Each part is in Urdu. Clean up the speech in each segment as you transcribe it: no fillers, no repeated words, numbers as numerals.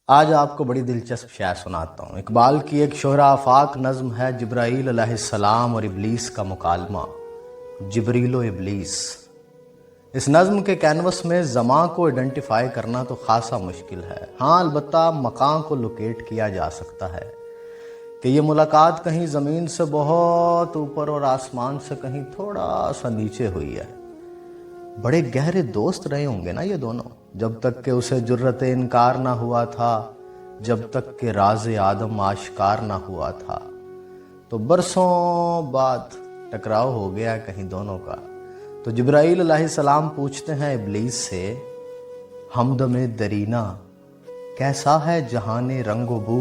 آج آپ کو بڑی دلچسپ شے سناتا ہوں۔ اقبال کی ایک شہرہ آفاق نظم ہے، جبرائیل علیہ السلام اور ابلیس کا مکالمہ، جبریل و ابلیس۔ اس نظم کے کینوس میں زماں کو ایڈنٹیفائی کرنا تو خاصا مشکل ہے، ہاں البتہ مکان کو لوکیٹ کیا جا سکتا ہے کہ یہ ملاقات کہیں زمین سے بہت اوپر اور آسمان سے کہیں تھوڑا سا نیچے ہوئی ہے۔ بڑے گہرے دوست رہے ہوں گے نا یہ دونوں، جب تک کہ اسے جرت انکار نہ ہوا تھا، جب تک کہ راز آدم آشکار نہ ہوا تھا۔ تو برسوں بعد ٹکراؤ ہو گیا کہیں دونوں کا۔ تو جبرائیل علیہ السلام پوچھتے ہیں ابلیس سے، ہمدم درینا کیسا ہے جہان رنگ و بو؟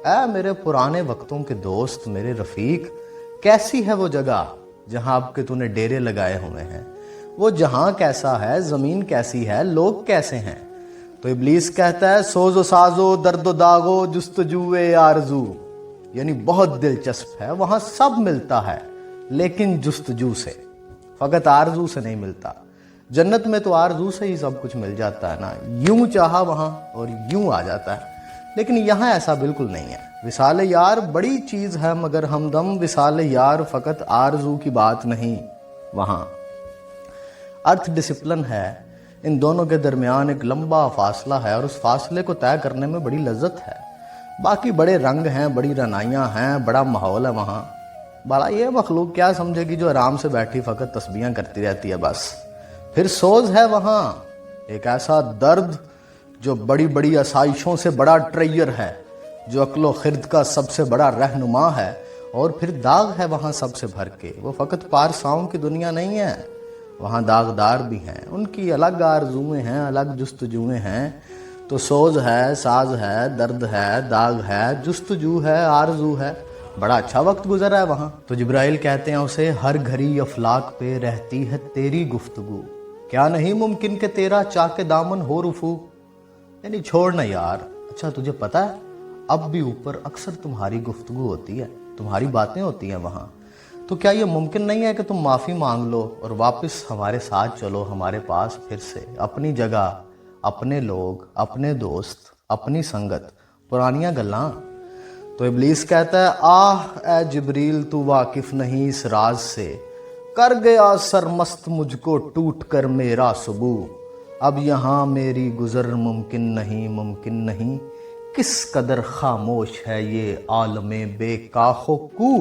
اے میرے پرانے وقتوں کے دوست، میرے رفیق، کیسی ہے وہ جگہ جہاں اب کہ تو نے ڈیرے لگائے ہوئے ہیں؟ وہ جہاں کیسا ہے، زمین کیسی ہے، لوگ کیسے ہیں؟ تو ابلیس کہتا ہے، سوز و سازو درد و داغو جستجوے آرزو، یعنی بہت دلچسپ ہے، وہاں سب ملتا ہے لیکن جستجو سے، فقط آرزو سے نہیں ملتا۔ جنت میں تو آرزو سے ہی سب کچھ مل جاتا ہے نا، یوں چاہا وہاں اور یوں آ جاتا ہے، لیکن یہاں ایسا بالکل نہیں ہے۔ وصال یار بڑی چیز ہے مگر ہمدم وصال یار فقط آرزو کی بات نہیں، وہاں ارتھ ڈسپلن ہے، ان دونوں کے درمیان ایک لمبا فاصلہ ہے اور اس فاصلے کو طے کرنے میں بڑی لذت ہے۔ باقی بڑے رنگ ہیں، بڑی رنائیاں ہیں، بڑا ماحول ہے وہاں۔ بڑا یہ مخلوق کیا سمجھے گی جو آرام سے بیٹھی فقط تسبیحاں کرتی رہتی ہے بس۔ پھر سوز ہے وہاں، ایک ایسا درد جو بڑی بڑی آسائشوں سے بڑا ٹریئر ہے، جو عقل و خرد کا سب سے بڑا رہنما ہے، اور پھر داغ ہے وہاں سب سے بھر کے۔ وہ فقط پارساؤں کی دنیا نہیں ہے، وہاں داغدار بھی ہیں، ان کی الگ آرزویں ہیں، الگ جستجویں ہیں۔ تو سوز ہے، ساز ہے، درد ہے، داغ ہے، جستجو ہے، آرزو ہے، بڑا اچھا وقت گزرا ہے وہاں۔ تو جبرائیل کہتے ہیں اسے، ہر گھڑی افلاک پہ رہتی ہے تیری گفتگو، کیا نہیں ممکن کہ تیرا چاک دامن ہو رفو؟ یعنی چھوڑنا یار، اچھا تجھے پتہ ہے اب بھی اوپر اکثر تمہاری گفتگو ہوتی ہے، تمہاری باتیں ہوتی ہیں وہاں، تو کیا یہ ممکن نہیں ہے کہ تم معافی مانگ لو اور واپس ہمارے ساتھ چلو، ہمارے پاس پھر سے، اپنی جگہ، اپنے لوگ، اپنے دوست، اپنی سنگت، پرانیاں گلاں؟ تو ابلیس کہتا ہے، آہ اے جبریل تو واقف نہیں اس راز سے، کر گیا سرمست مجھ کو ٹوٹ کر میرا سبو، اب یہاں میری گزر ممکن نہیں، ممکن نہیں، کس قدر خاموش ہے یہ عالم بے کاخ و کو؟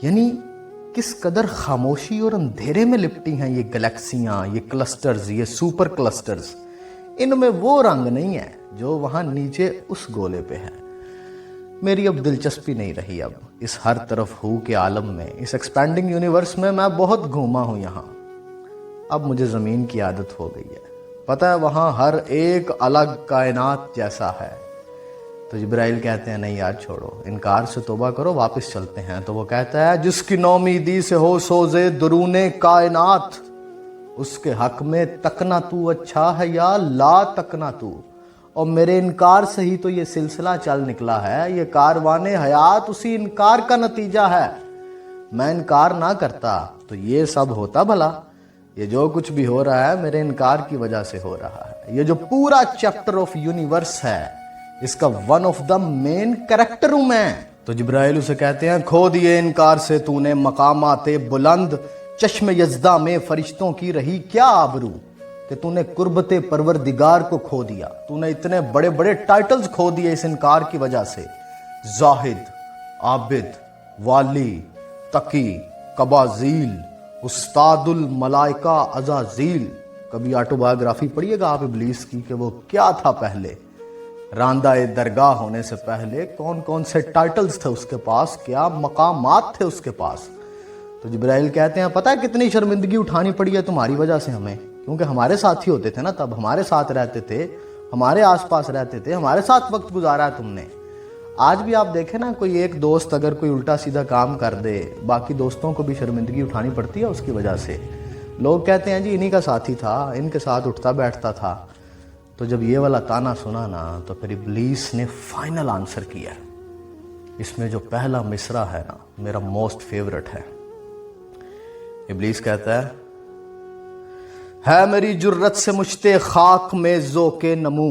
یعنی کس قدر خاموشی اور اندھیرے میں لپٹی ہیں یہ گلیکسیاں، یہ کلسٹرز، یہ سپر کلسٹرز، ان میں وہ رنگ نہیں ہے جو وہاں نیچے اس گولے پہ ہے۔ میری اب دلچسپی نہیں رہی اب اس ہر طرف ہو کے عالم میں، اس ایکسپینڈنگ یونیورس میں بہت گھوما ہوں یہاں، اب مجھے زمین کی عادت ہو گئی ہے، پتہ ہے وہاں ہر ایک الگ کائنات جیسا ہے۔ تو جبرائیل کہتے ہیں، نہیں یار چھوڑو، انکار سے توبہ کرو، واپس چلتے ہیں۔ تو وہ کہتا ہے، جس کی نومیدی سے ہو سوزے درون کائنات، اس کے حق میں تکنا تو اچھا ہے یا لا تکنا تو، اور میرے انکار سے ہی تو یہ سلسلہ چل نکلا ہے، یہ کاروان حیات اسی انکار کا نتیجہ ہے۔ میں انکار نہ کرتا تو یہ سب ہوتا بھلا، یہ جو کچھ بھی ہو رہا ہے میرے انکار کی وجہ سے ہو رہا ہے۔ یہ جو پورا چیپٹر آف یونیورس ہے، اس کا one of the main character ہوں میں۔ تو جبرائیل اسے کہتے ہیں، کھو دیے انکار سے تو نے مقامات بلند، چشم یزدہ میں فرشتوں کی رہی کیا آبرو، کہ تو نے قربت پروردگار کو کھو دیا، تو نے اتنے بڑے بڑے ٹائٹلز کھو دیے اس انکار کی وجہ سے، زاہد، عابد، والی، تقی، قبازیل، استاد الملائکہ عزازیل۔ کبھی آٹو بایوگرافی پڑھیے گا آپ ابلیس کی کہ وہ کیا تھا پہلے، راندہ درگاہ ہونے سے پہلے کون کون سے ٹائٹلز تھے اس کے پاس، کیا مقامات تھے اس کے پاس۔ تو جبرائیل کہتے ہیں، پتہ ہے کتنی شرمندگی اٹھانی پڑی ہے تمہاری وجہ سے ہمیں، کیونکہ ہمارے ساتھ ہی ہوتے تھے نا، تب ہمارے ساتھ رہتے تھے، ہمارے آس پاس رہتے تھے، ہمارے ساتھ وقت گزارا ہے تم نے۔ آج بھی آپ دیکھیں نا، کوئی ایک دوست اگر کوئی الٹا سیدھا کام کر دے، باقی دوستوں کو بھی شرمندگی اٹھانی پڑتی ہے اس کی وجہ سے۔ لوگ کہتے ہیں جی انہی کا ساتھی تھا، ان کے ساتھ اٹھتا بیٹھتا تھا۔ تو جب یہ والا تانا سنا نا، تو پھر ابلیس نے فائنل آنسر کیا۔ اس میں جو پہلا مصرع ہے نا، میرا موسٹ فیورٹ ہے۔ ابلیس کہتا ہے میری جرت سے مجھتے خاک میں ذوق نمو،